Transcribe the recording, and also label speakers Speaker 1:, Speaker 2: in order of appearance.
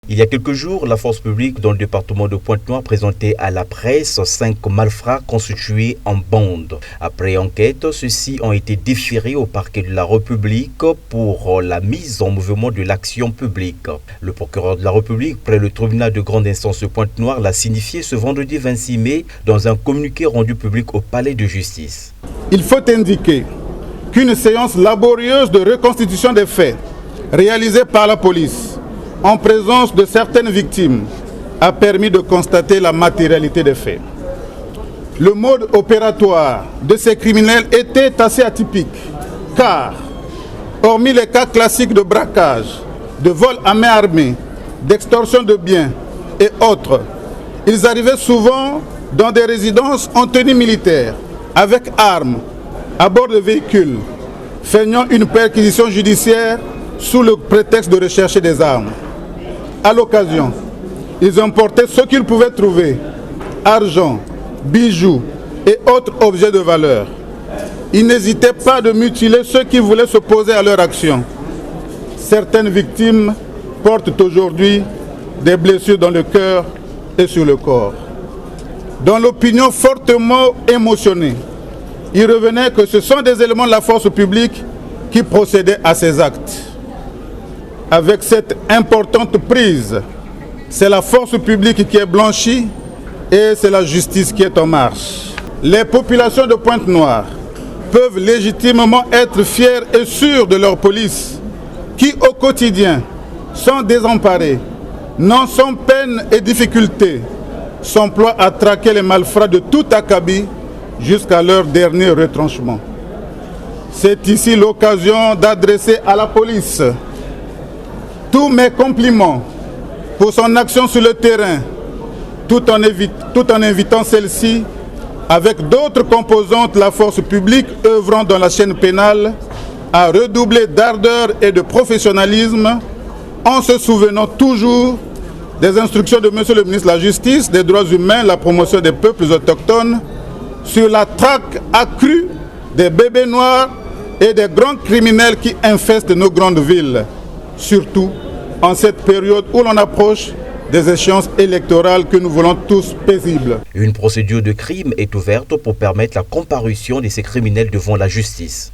Speaker 1: Il y a quelques jours, la force publique dans le département de Pointe-Noire présentait à la presse 5 malfrats constitués en bande. Après enquête, ceux-ci ont été déférés au parquet de la République pour la mise en mouvement de l'action publique. Le procureur de la République près le tribunal de grande instance de Pointe-Noire l'a signifié ce vendredi 26 mai dans un communiqué rendu public au palais de justice.
Speaker 2: Il faut indiquer qu'une séance laborieuse de reconstitution des faits réalisée par la police en présence de certaines victimes a permis de constater la matérialité des faits. Le mode opératoire de ces criminels était assez atypique, car, hormis les cas classiques de braquage, de vol à main armée, d'extorsion de biens et autres, ils arrivaient souvent dans des résidences en tenue militaire, avec armes, à bord de véhicules, feignant une perquisition judiciaire sous le prétexte de rechercher des armes. À l'occasion, ils emportaient ce qu'ils pouvaient trouver, argent, bijoux et autres objets de valeur. Ils n'hésitaient pas de mutiler ceux qui voulaient s'opposer à leur action. Certaines victimes portent aujourd'hui des blessures dans le cœur et sur le corps. Dans l'opinion fortement émotionnée, il revenait que ce sont des éléments de la force publique qui procédaient à ces actes. Avec cette importante prise, c'est la force publique qui est blanchie et c'est la justice qui est en marche. Les populations de Pointe-Noire peuvent légitimement être fières et sûres de leur police qui, au quotidien, sans désemparés, non sans peine et difficulté, s'emploient à traquer les malfrats de tout acabit jusqu'à leur dernier retranchement. C'est ici l'occasion d'adresser à la police tous mes compliments pour son action sur le terrain, tout en invitant celle-ci, avec d'autres composantes de la force publique œuvrant dans la chaîne pénale, à redoubler d'ardeur et de professionnalisme en se souvenant toujours des instructions de Monsieur le ministre de la Justice, des droits humains, la promotion des peuples autochtones, sur la traque accrue des bébés noirs et des grands criminels qui infestent nos grandes villes, surtout en cette période où l'on approche des échéances électorales que nous voulons tous paisibles.
Speaker 1: Une procédure de crime est ouverte pour permettre la comparution de ces criminels devant la justice.